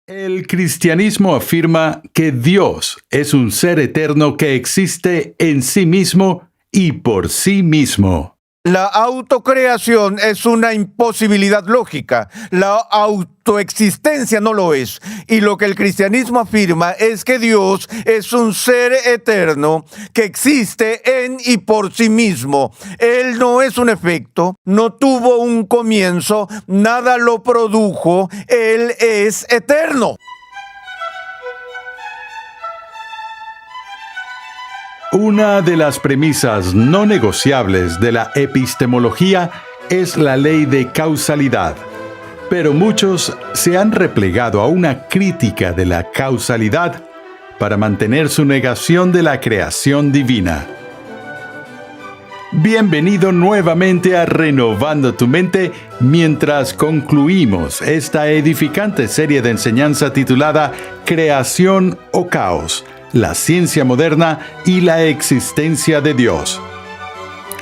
El cristianismo afirma que Dios es un ser eterno que existe en sí mismo y por sí mismo. La autocreación es una imposibilidad lógica. La autoexistencia no lo es. Y lo que el cristianismo afirma es que Dios es un ser eterno que existe en y por sí mismo. Él no es un efecto, no tuvo un comienzo, nada lo produjo. Él es eterno. Una de las premisas no negociables de la epistemología es la ley de causalidad, pero muchos se han replegado a una crítica de la causalidad para mantener su negación de la creación divina. Bienvenido nuevamente a Renovando tu Mente mientras concluimos esta edificante serie de enseñanza titulada Creación o Caos, la ciencia moderna y la existencia de Dios.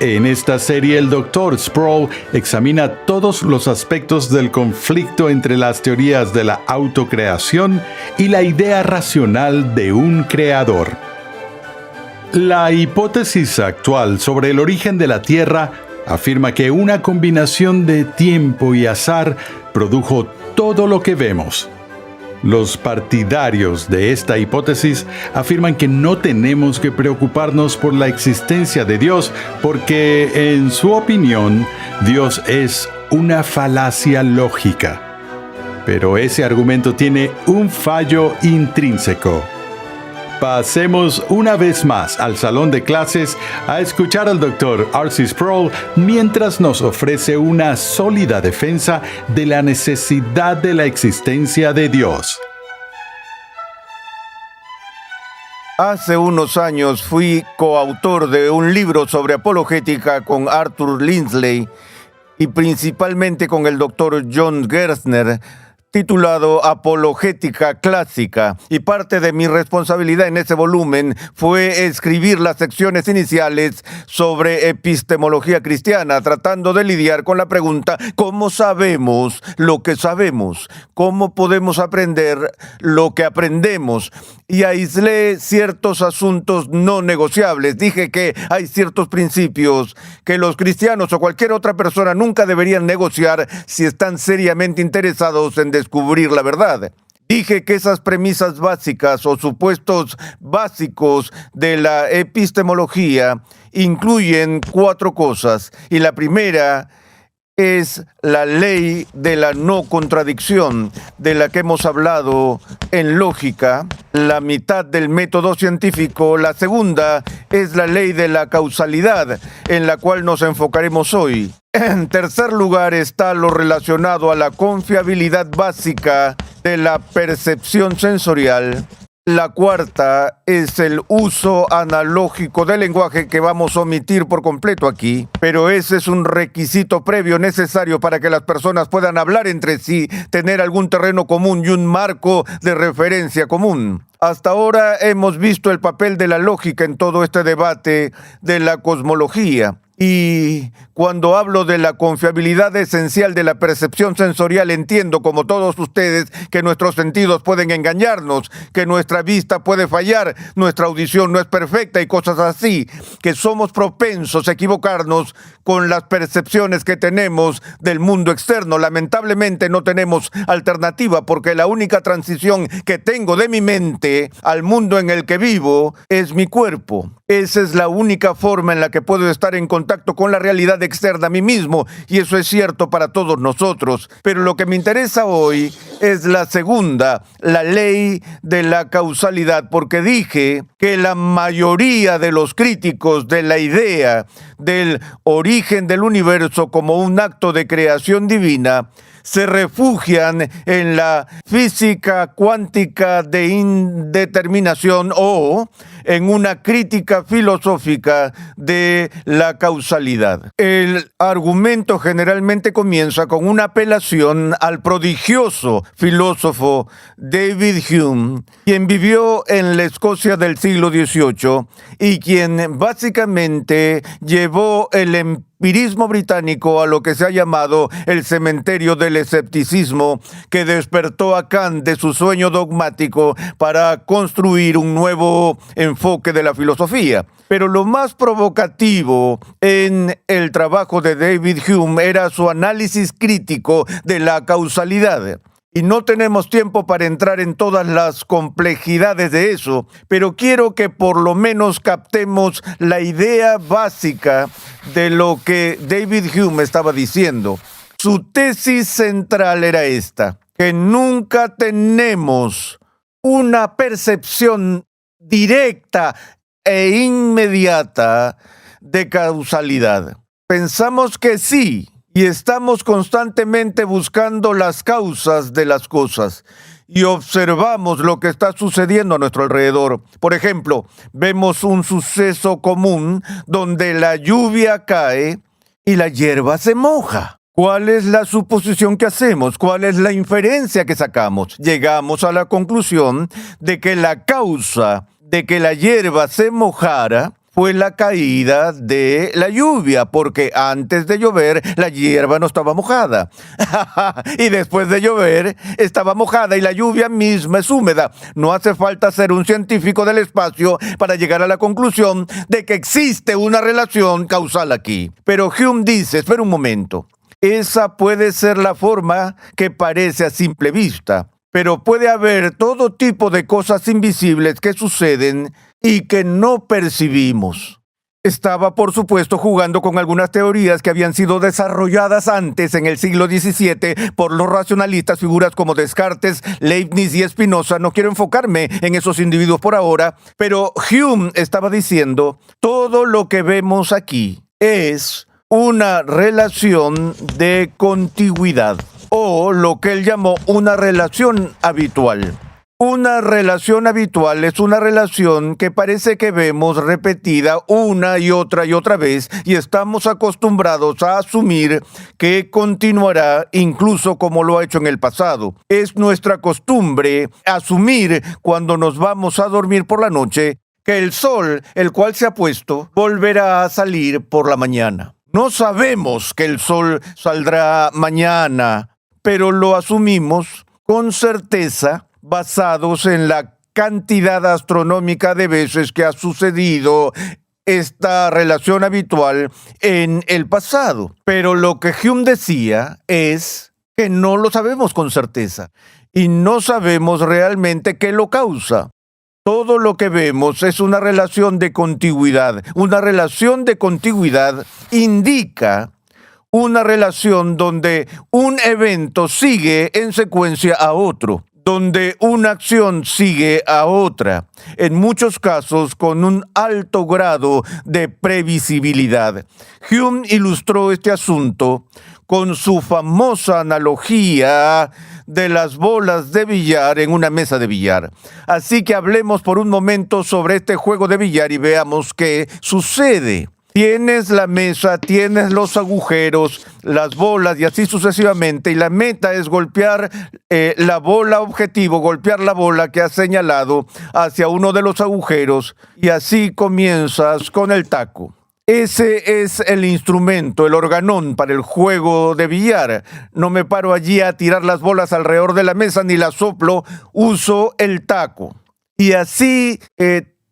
En esta serie el Dr. Sproul examina todos los aspectos del conflicto entre las teorías de la autocreación y la idea racional de un creador. La hipótesis actual sobre el origen de la Tierra afirma que una combinación de tiempo y azar produjo todo lo que vemos. Los partidarios de esta hipótesis afirman que no tenemos que preocuparnos por la existencia de Dios porque, en su opinión, Dios es una falacia lógica. Pero ese argumento tiene un fallo intrínseco. Pasemos una vez más al salón de clases a escuchar al Dr. R.C. Sproul mientras nos ofrece una sólida defensa de la necesidad de la existencia de Dios. Hace unos años fui coautor de un libro sobre apologética con Arthur Lindsley y principalmente con el Dr. John Gerstner, titulado Apologética Clásica, y parte de mi responsabilidad en ese volumen fue escribir las secciones iniciales sobre epistemología cristiana, tratando de lidiar con la pregunta: ¿cómo sabemos lo que sabemos? ¿Cómo podemos aprender lo que aprendemos? Y aislé ciertos asuntos no negociables. Dije que hay ciertos principios que los cristianos o cualquier otra persona nunca deberían negociar si están seriamente interesados en descubrir la verdad. Dije que esas premisas básicas o supuestos básicos de la epistemología incluyen 4 cosas. Y la primera es la ley de la no contradicción, de la que hemos hablado en lógica, la mitad del método científico. La segunda es la ley de la causalidad, en la cual nos enfocaremos hoy. En tercer lugar está lo relacionado a la confiabilidad básica de la percepción sensorial. La cuarta es el uso analógico del lenguaje, que vamos a omitir por completo aquí, pero ese es un requisito previo necesario para que las personas puedan hablar entre sí, tener algún terreno común y un marco de referencia común. Hasta ahora hemos visto el papel de la lógica en todo este debate de la cosmología. Y cuando hablo de la confiabilidad esencial de la percepción sensorial, entiendo, como todos ustedes, que nuestros sentidos pueden engañarnos, que nuestra vista puede fallar, nuestra audición no es perfecta y cosas así, que somos propensos a equivocarnos con las percepciones que tenemos del mundo externo. Lamentablemente no tenemos alternativa, porque la única transición que tengo de mi mente al mundo en el que vivo es mi cuerpo. Esa es la única forma en la que puedo estar en contacto con la realidad externa a mí mismo, y eso es cierto para todos nosotros. Pero lo que me interesa hoy es la segunda, la ley de la causalidad, porque dije que la mayoría de los críticos de la idea del origen del universo como un acto de creación divina se refugian en la física cuántica de indeterminación o en una crítica filosófica de la causalidad. El argumento generalmente comienza con una apelación al prodigioso filósofo David Hume, quien vivió en la Escocia del siglo XVIII y quien básicamente llevó el empirismo británico a lo que se ha llamado el cementerio del escepticismo, que despertó a Kant de su sueño dogmático para construir un nuevo enfoque de la filosofía. Pero lo más provocativo en el trabajo de David Hume era su análisis crítico de la causalidad. Y no tenemos tiempo para entrar en todas las complejidades de eso, pero quiero que por lo menos captemos la idea básica de lo que David Hume estaba diciendo. Su tesis central era esta: que nunca tenemos una percepción directa e inmediata de causalidad. Pensamos que sí, y estamos constantemente buscando las causas de las cosas y observamos lo que está sucediendo a nuestro alrededor. Por ejemplo, vemos un suceso común donde la lluvia cae y la hierba se moja. ¿Cuál es la suposición que hacemos? ¿Cuál es la inferencia que sacamos? Llegamos a la conclusión de que la causa de que la hierba se mojara fue la caída de la lluvia, porque antes de llover la hierba no estaba mojada. Y después de llover estaba mojada y la lluvia misma es húmeda. No hace falta ser un científico del espacio para llegar a la conclusión de que existe una relación causal aquí. Pero Hume dice, espera un momento, esa puede ser la forma que parece a simple vista, pero puede haber todo tipo de cosas invisibles que suceden y que no percibimos. Estaba, por supuesto, jugando con algunas teorías que habían sido desarrolladas antes en el siglo XVII por los racionalistas, figuras como Descartes, Leibniz y Spinoza. No quiero enfocarme en esos individuos por ahora, pero Hume estaba diciendo, todo lo que vemos aquí es una relación de contigüidad, o lo que él llamó una relación habitual. Una relación habitual es una relación que parece que vemos repetida una y otra vez y estamos acostumbrados a asumir que continuará incluso como lo ha hecho en el pasado. Es nuestra costumbre asumir cuando nos vamos a dormir por la noche que el sol, el cual se ha puesto, volverá a salir por la mañana. No sabemos que el sol saldrá mañana, pero lo asumimos con certeza basados en la cantidad astronómica de veces que ha sucedido esta relación habitual en el pasado. Pero lo que Hume decía es que no lo sabemos con certeza y no sabemos realmente qué lo causa. Todo lo que vemos es una relación de contigüidad. Una relación de contigüidad indica una relación donde un evento sigue en secuencia a otro, donde una acción sigue a otra, en muchos casos con un alto grado de previsibilidad. Hume ilustró este asunto con su famosa analogía de las bolas de billar en una mesa de billar. Así que hablemos por un momento sobre este juego de billar y veamos qué sucede. Tienes la mesa, tienes los agujeros, las bolas y así sucesivamente, y la meta es golpear la bola objetivo, golpear la bola que has señalado hacia uno de los agujeros, y así comienzas con el taco. Ese es el instrumento, el organón para el juego de billar. No me paro allí a tirar las bolas alrededor de la mesa ni las soplo, uso el taco. Y así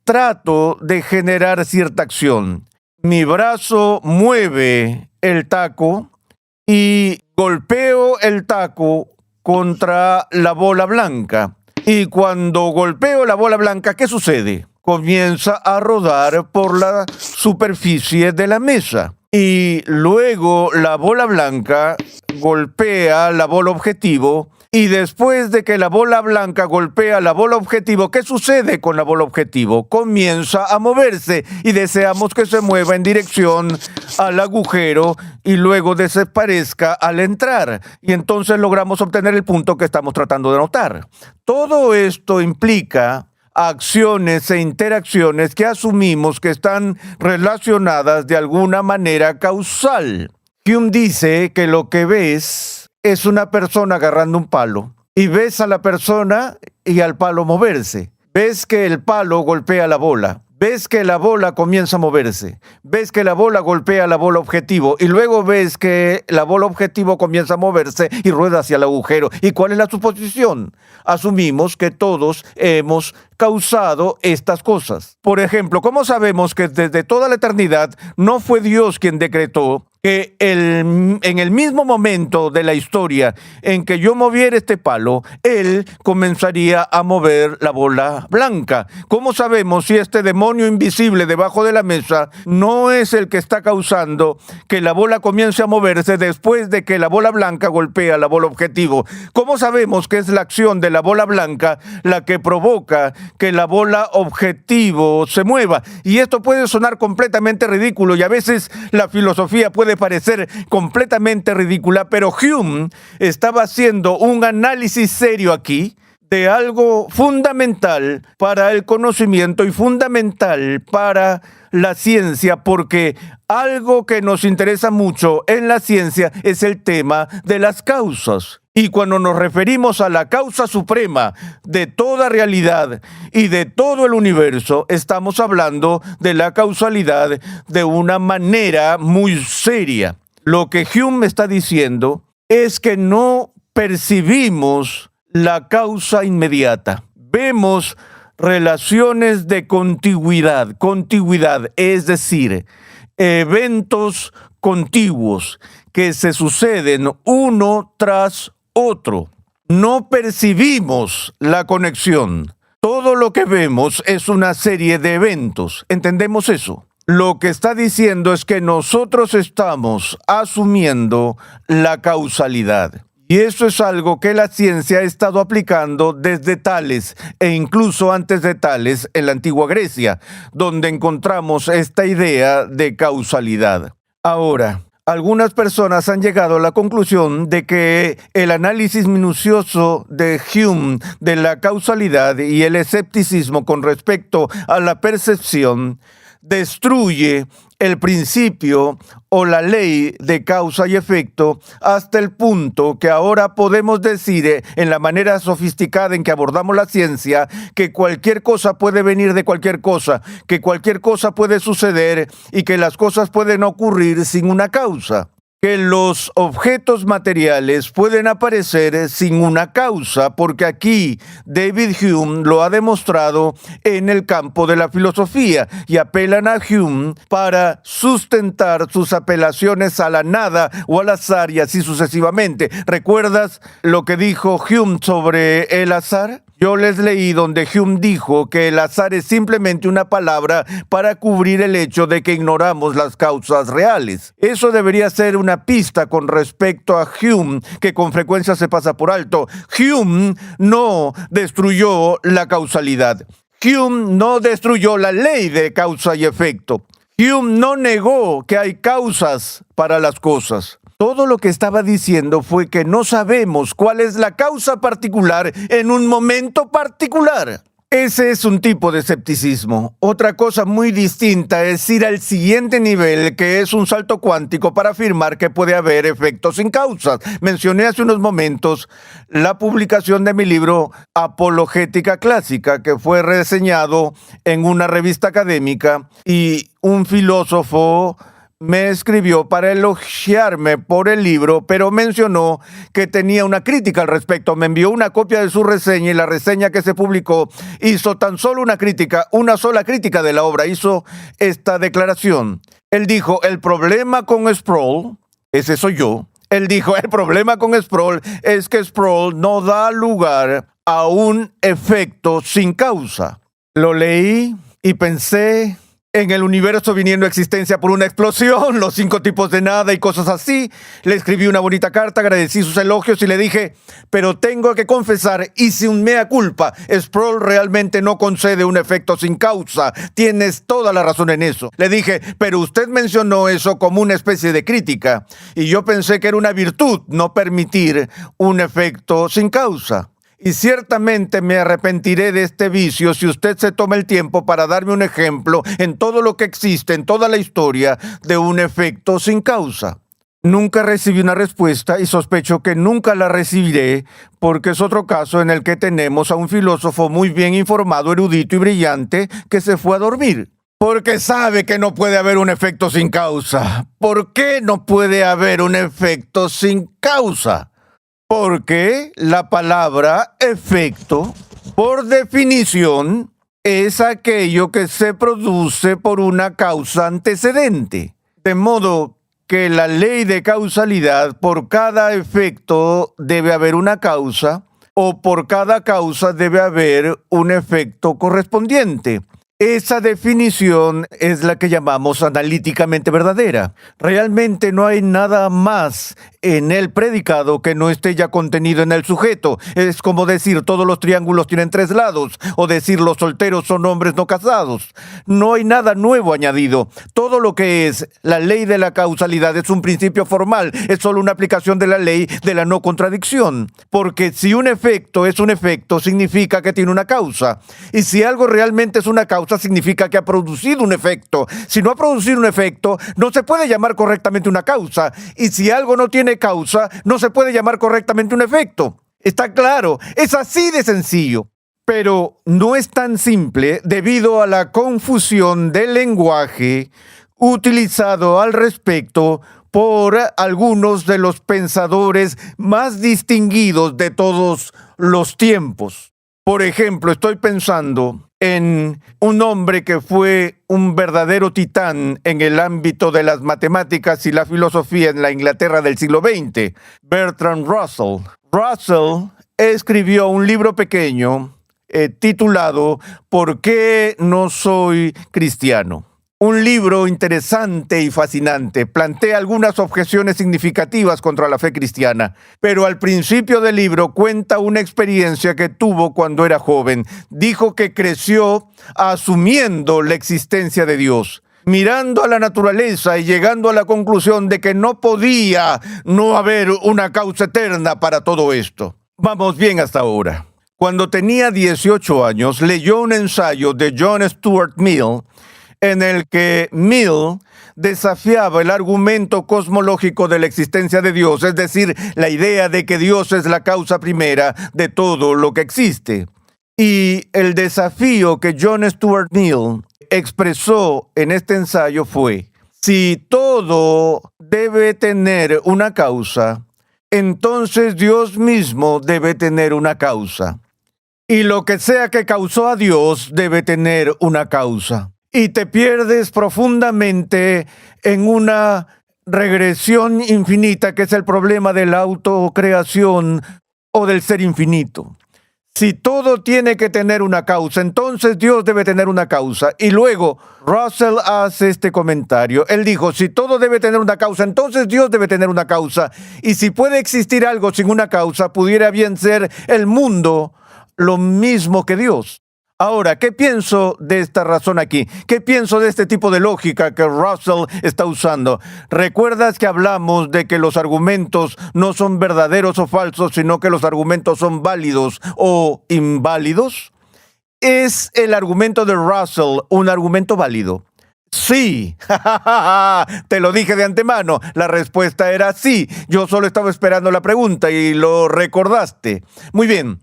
trato de generar cierta acción. Mi brazo mueve el taco y golpeo el taco contra la bola blanca. Y cuando golpeo la bola blanca, ¿qué sucede? Comienza a rodar por la superficie de la mesa. Y luego la bola blanca golpea la bola objetivo. Y después de que la bola blanca golpea la bola objetivo, ¿qué sucede con la bola objetivo? Comienza a moverse y deseamos que se mueva en dirección al agujero y luego desaparezca al entrar. Y entonces logramos obtener el punto que estamos tratando de anotar. Todo esto implica acciones e interacciones que asumimos que están relacionadas de alguna manera causal. Hume dice que lo que ves es una persona agarrando un palo y ves a la persona y al palo moverse. Ves que el palo golpea la bola. Ves que la bola comienza a moverse. Ves que la bola golpea la bola objetivo. Y luego ves que la bola objetivo comienza a moverse y rueda hacia el agujero. ¿Y cuál es la suposición? Asumimos que todos hemos causado estas cosas. Por ejemplo, ¿cómo sabemos que desde toda la eternidad no fue Dios quien decretó que en el mismo momento de la historia en que yo moviera este palo, Él comenzaría a mover la bola blanca? ¿Cómo sabemos si este demonio invisible debajo de la mesa no es el que está causando que la bola comience a moverse después de que la bola blanca golpea la bola objetivo? ¿Cómo sabemos que es la acción de la bola blanca la que provoca que la bola objetivo se mueva? Y esto puede sonar completamente ridículo y a veces la filosofía puede parecer completamente ridícula, pero Hume estaba haciendo un análisis serio aquí de algo fundamental para el conocimiento y fundamental para la ciencia, porque algo que nos interesa mucho en la ciencia es el tema de las causas. Y cuando nos referimos a la causa suprema de toda realidad y de todo el universo, estamos hablando de la causalidad de una manera muy seria. Lo que Hume está diciendo es que no percibimos la causa inmediata. Vemos relaciones de contigüidad, es decir, eventos contiguos que se suceden uno tras otro. No percibimos la conexión. Todo lo que vemos es una serie de eventos. ¿Entendemos eso? Lo que está diciendo es que nosotros estamos asumiendo la causalidad. Y eso es algo que la ciencia ha estado aplicando desde Tales e incluso antes de Tales en la antigua Grecia, donde encontramos esta idea de causalidad. Ahora, algunas personas han llegado a la conclusión de que el análisis minucioso de Hume de la causalidad y el escepticismo con respecto a la percepción destruye el principio o la ley de causa y efecto hasta el punto que ahora podemos decir en la manera sofisticada en que abordamos la ciencia que cualquier cosa puede venir de cualquier cosa, que cualquier cosa puede suceder y que las cosas pueden ocurrir sin una causa. Que los objetos materiales pueden aparecer sin una causa, porque aquí David Hume lo ha demostrado en el campo de la filosofía y apelan a Hume para sustentar sus apelaciones a la nada o al azar y así sucesivamente. ¿Recuerdas lo que dijo Hume sobre el azar? Yo les leí donde Hume dijo que el azar es simplemente una palabra para cubrir el hecho de que ignoramos las causas reales. Eso debería ser una pista con respecto a Hume, que con frecuencia se pasa por alto. Hume no destruyó la causalidad. Hume no destruyó la ley de causa y efecto. Hume no negó que hay causas para las cosas. Todo lo que estaba diciendo fue que no sabemos cuál es la causa particular en un momento particular. Ese es un tipo de escepticismo. Otra cosa muy distinta es ir al siguiente nivel, que es un salto cuántico para afirmar que puede haber efectos sin causas. Mencioné hace unos momentos la publicación de mi libro Apologética Clásica, que fue reseñado en una revista académica, y un filósofo me escribió para elogiarme por el libro, pero mencionó que tenía una crítica al respecto. Me envió una copia de su reseña y la reseña que se publicó hizo tan solo una sola crítica de la obra. Hizo esta declaración. Él dijo, el problema con Sproul, ese soy yo, él dijo, el problema con Sproul es que Sproul no da lugar a un efecto sin causa. Lo leí y pensé en el universo viniendo a existencia por una explosión, los 5 tipos de nada y cosas así. Le escribí una bonita carta, agradecí sus elogios y le dije, pero tengo que confesar, hice un mea culpa. Sproul realmente no concede un efecto sin causa. Tienes toda la razón en eso. Le dije, pero usted mencionó eso como una especie de crítica. Y yo pensé que era una virtud no permitir un efecto sin causa. Y ciertamente me arrepentiré de este vicio si usted se toma el tiempo para darme un ejemplo en todo lo que existe, en toda la historia, de un efecto sin causa. Nunca recibí una respuesta y sospecho que nunca la recibiré, porque es otro caso en el que tenemos a un filósofo muy bien informado, erudito y brillante que se fue a dormir. Porque sabe que no puede haber un efecto sin causa. ¿Por qué no puede haber un efecto sin causa? Porque la palabra efecto, por definición, es aquello que se produce por una causa antecedente. De modo que la ley de causalidad, por cada efecto debe haber una causa, o por cada causa debe haber un efecto correspondiente. Esa definición es la que llamamos analíticamente verdadera. Realmente no hay nada más en el predicado que no esté ya contenido en el sujeto. Es como decir todos los triángulos tienen 3 lados, o decir los solteros son hombres no casados. No hay nada nuevo añadido. Todo lo que es la ley de la causalidad es un principio formal, es solo una aplicación de la ley de la no contradicción. Porque si un efecto es un efecto, significa que tiene una causa. Y si algo realmente es una causa, significa que ha producido un efecto. Si no ha producido un efecto, no se puede llamar correctamente una causa. Y si algo no tiene causa, no se puede llamar correctamente un efecto. Está claro, es así de sencillo. Pero no es tan simple debido a la confusión del lenguaje utilizado al respecto por algunos de los pensadores más distinguidos de todos los tiempos. Por ejemplo, estoy pensando en un hombre que fue un verdadero titán en el ámbito de las matemáticas y la filosofía en la Inglaterra del siglo XX, Bertrand Russell. Russell escribió un libro pequeño titulado ¿Por qué no soy cristiano? Un libro interesante y fascinante. Plantea algunas objeciones significativas contra la fe cristiana, pero al principio del libro cuenta una experiencia que tuvo cuando era joven. Dijo que creció asumiendo la existencia de Dios, mirando a la naturaleza y llegando a la conclusión de que no podía no haber una causa eterna para todo esto. Vamos bien hasta ahora. Cuando tenía 18 años, leyó un ensayo de John Stuart Mill, en el que Mill desafiaba el argumento cosmológico de la existencia de Dios, es decir, la idea de que Dios es la causa primera de todo lo que existe. Y el desafío que John Stuart Mill expresó en este ensayo fue: si todo debe tener una causa, entonces Dios mismo debe tener una causa. Y lo que sea que causó a Dios debe tener una causa. Y te pierdes profundamente en una regresión infinita, que es el problema de la autocreación o del ser infinito. Si todo tiene que tener una causa, entonces Dios debe tener una causa. Y luego Russell hace este comentario. Él dijo, si todo debe tener una causa, entonces Dios debe tener una causa. Y si puede existir algo sin una causa, pudiera bien ser el mundo lo mismo que Dios. Ahora, ¿qué pienso de esta razón aquí? ¿Qué pienso de este tipo de lógica que Russell está usando? ¿Recuerdas que hablamos de que los argumentos no son verdaderos o falsos, sino que los argumentos son válidos o inválidos? ¿Es el argumento de Russell un argumento válido? Sí, te lo dije de antemano, la respuesta era sí. Yo solo estaba esperando la pregunta y lo recordaste. Muy bien.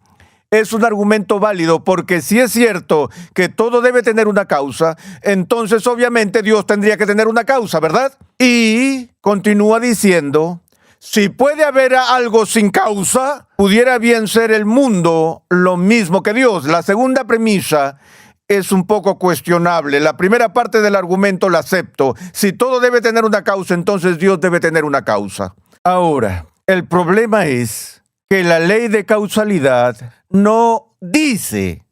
Es un argumento válido porque si es cierto que todo debe tener una causa, entonces obviamente Dios tendría que tener una causa, ¿verdad? Y continúa diciendo, si puede haber algo sin causa, pudiera bien ser el mundo lo mismo que Dios. La segunda premisa es un poco cuestionable. La primera parte del argumento la acepto. Si todo debe tener una causa, entonces Dios debe tener una causa. Ahora, el problema es que la ley de causalidad no dice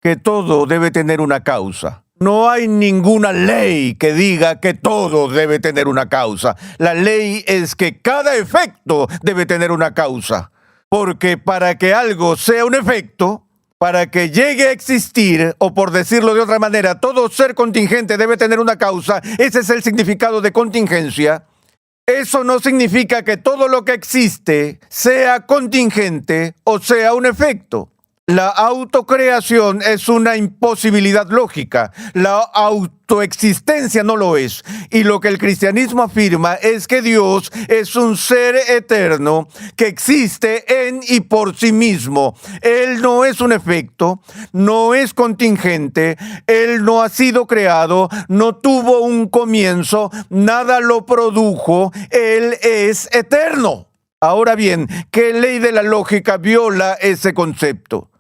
que todo debe tener una causa. No hay ninguna ley que diga que todo debe tener una causa. La ley es que cada efecto debe tener una causa. Porque para que algo sea un efecto, para que llegue a existir, o por decirlo de otra manera, todo ser contingente debe tener una causa. Ese es el significado de contingencia. Eso no significa que todo lo que existe sea contingente o sea un efecto. La autocreación es una imposibilidad lógica. La autoexistencia no lo es. Y lo que el cristianismo afirma es que Dios es un ser eterno que existe en y por sí mismo. Él no es un efecto, no es contingente, Él no ha sido creado, no tuvo un comienzo, nada lo produjo, Él es eterno. Ahora bien, ¿qué ley de la lógica viola ese concepto?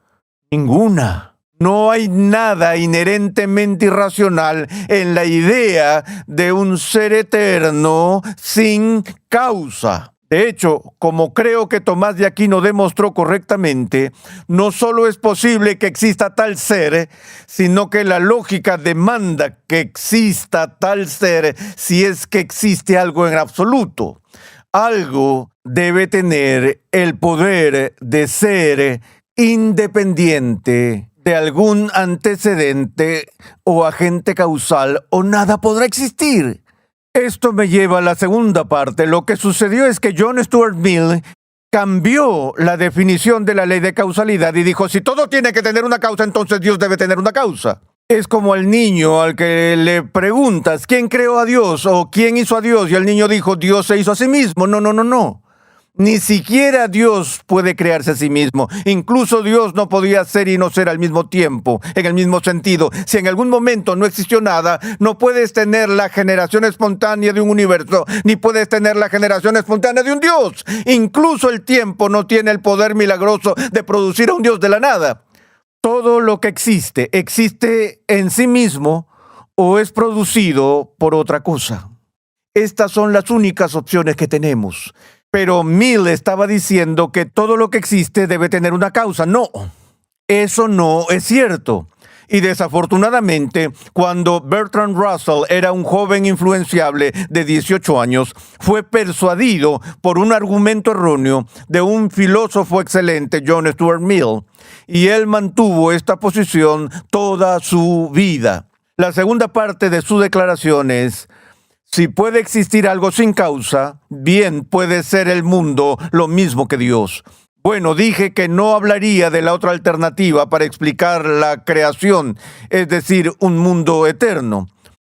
Ninguna. No hay nada inherentemente irracional en la idea de un ser eterno sin causa. De hecho, como creo que Tomás de Aquino demostró correctamente, no solo es posible que exista tal ser, sino que la lógica demanda que exista tal ser si es que existe algo en absoluto. Algo debe tener el poder de ser independiente de algún antecedente o agente causal, o nada podrá existir. Esto me lleva a la segunda parte. Lo que sucedió es que John Stuart Mill cambió la definición de la ley de causalidad y dijo, si todo tiene que tener una causa, entonces Dios debe tener una causa. Es como al niño al que le preguntas, ¿quién creó a Dios? O ¿quién hizo a Dios? Y el niño dijo, Dios se hizo a sí mismo. No. Ni siquiera Dios puede crearse a sí mismo. Incluso Dios no podía ser y no ser al mismo tiempo, en el mismo sentido. Si en algún momento no existió nada, no puedes tener la generación espontánea de un universo, ni puedes tener la generación espontánea de un Dios. Incluso el tiempo no tiene el poder milagroso de producir a un Dios de la nada. Todo lo que existe en sí mismo o es producido por otra cosa. Estas son las únicas opciones que tenemos. Pero Mill estaba diciendo que todo lo que existe debe tener una causa. No, eso no es cierto. Y desafortunadamente, cuando Bertrand Russell era un joven influenciable de 18 años, fue persuadido por un argumento erróneo de un filósofo excelente, John Stuart Mill, y él mantuvo esta posición toda su vida. La segunda parte de su declaración es: si puede existir algo sin causa, bien puede ser el mundo lo mismo que Dios. Bueno, dije que no hablaría de la otra alternativa para explicar la creación, es decir, un mundo eterno.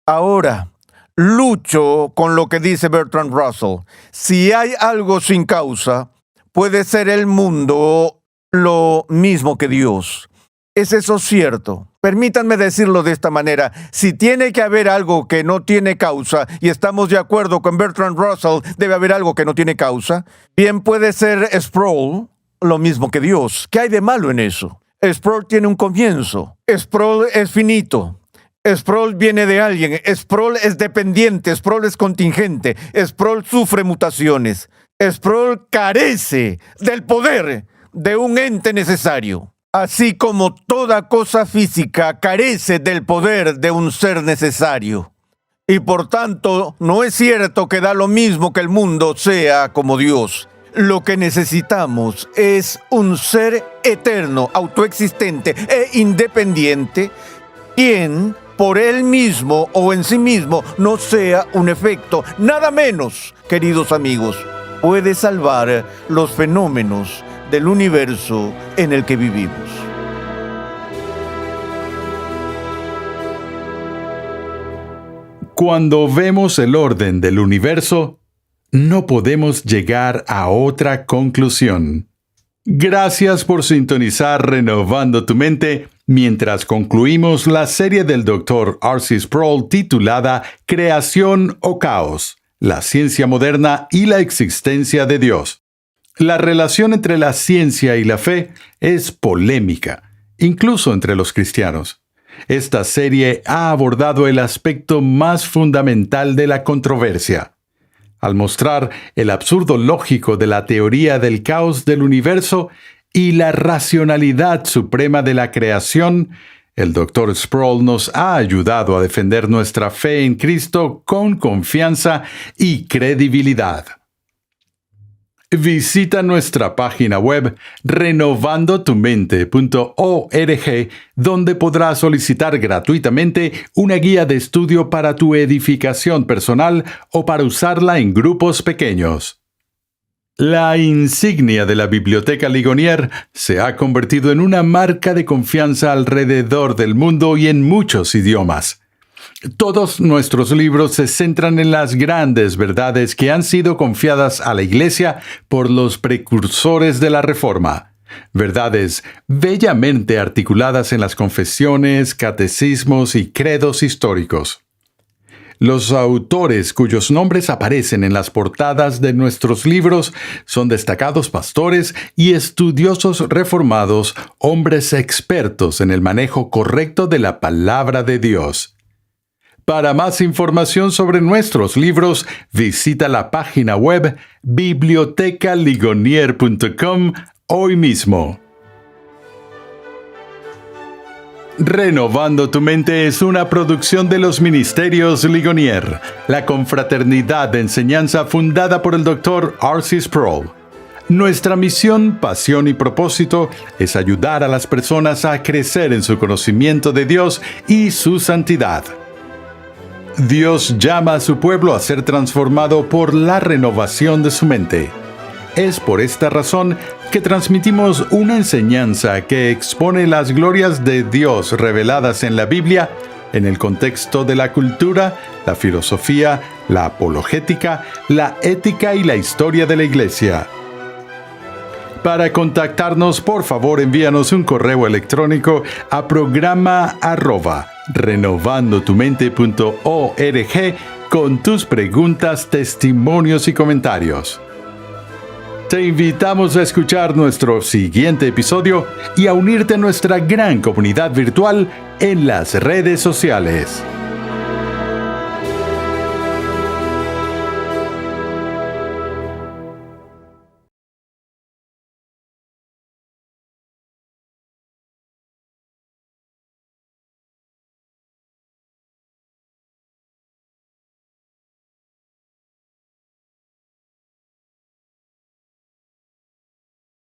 Ahora, lucho con lo que dice Bertrand Russell. Si hay algo sin causa, puede ser el mundo lo mismo que Dios. ¿Es eso cierto? Permítanme decirlo de esta manera. Si tiene que haber algo que no tiene causa, y estamos de acuerdo con Bertrand Russell, debe haber algo que no tiene causa, bien puede ser Sproul lo mismo que Dios. ¿Qué hay de malo en eso? Sproul tiene un comienzo. Sproul es finito. Sproul viene de alguien. Sproul es dependiente. Sproul es contingente. Sproul sufre mutaciones. Sproul carece del poder de un ente necesario. Así como toda cosa física carece del poder de un ser necesario. Y por tanto, no es cierto que da lo mismo que el mundo sea como Dios. Lo que necesitamos es un ser eterno, autoexistente e independiente, quien por él mismo o en sí mismo no sea un efecto. Nada menos, queridos amigos, puede salvar los fenómenos del universo en el que vivimos. Cuando vemos el orden del universo, no podemos llegar a otra conclusión. Gracias por sintonizar Renovando tu Mente mientras concluimos la serie del Dr. R.C. Sproul titulada Creación o Caos, la ciencia moderna y la existencia de Dios. La relación entre la ciencia y la fe es polémica, incluso entre los cristianos. Esta serie ha abordado el aspecto más fundamental de la controversia. Al mostrar el absurdo lógico de la teoría del caos del universo y la racionalidad suprema de la creación, el Dr. Sproul nos ha ayudado a defender nuestra fe en Cristo con confianza y credibilidad. Visita nuestra página web renovandotumente.org, donde podrás solicitar gratuitamente una guía de estudio para tu edificación personal o para usarla en grupos pequeños. La insignia de la Biblioteca Ligonier se ha convertido en una marca de confianza alrededor del mundo y en muchos idiomas. Todos nuestros libros se centran en las grandes verdades que han sido confiadas a la Iglesia por los precursores de la Reforma. Verdades bellamente articuladas en las confesiones, catecismos y credos históricos. Los autores cuyos nombres aparecen en las portadas de nuestros libros son destacados pastores y estudiosos reformados, hombres expertos en el manejo correcto de la palabra de Dios. Para más información sobre nuestros libros, visita la página web bibliotecaligonier.com hoy mismo. Renovando tu mente es una producción de los Ministerios Ligonier, la confraternidad de enseñanza fundada por el Dr. R.C. Sproul. Nuestra misión, pasión y propósito es ayudar a las personas a crecer en su conocimiento de Dios y su santidad. Dios llama a su pueblo a ser transformado por la renovación de su mente. Es por esta razón que transmitimos una enseñanza que expone las glorias de Dios reveladas en la Biblia, en el contexto de la cultura, la filosofía, la apologética, la ética y la historia de la Iglesia. Para contactarnos, por favor, envíanos un correo electrónico a programa@renovandotumente.org con tus preguntas, testimonios y comentarios. Te invitamos a escuchar nuestro siguiente episodio y a unirte a nuestra gran comunidad virtual en las redes sociales.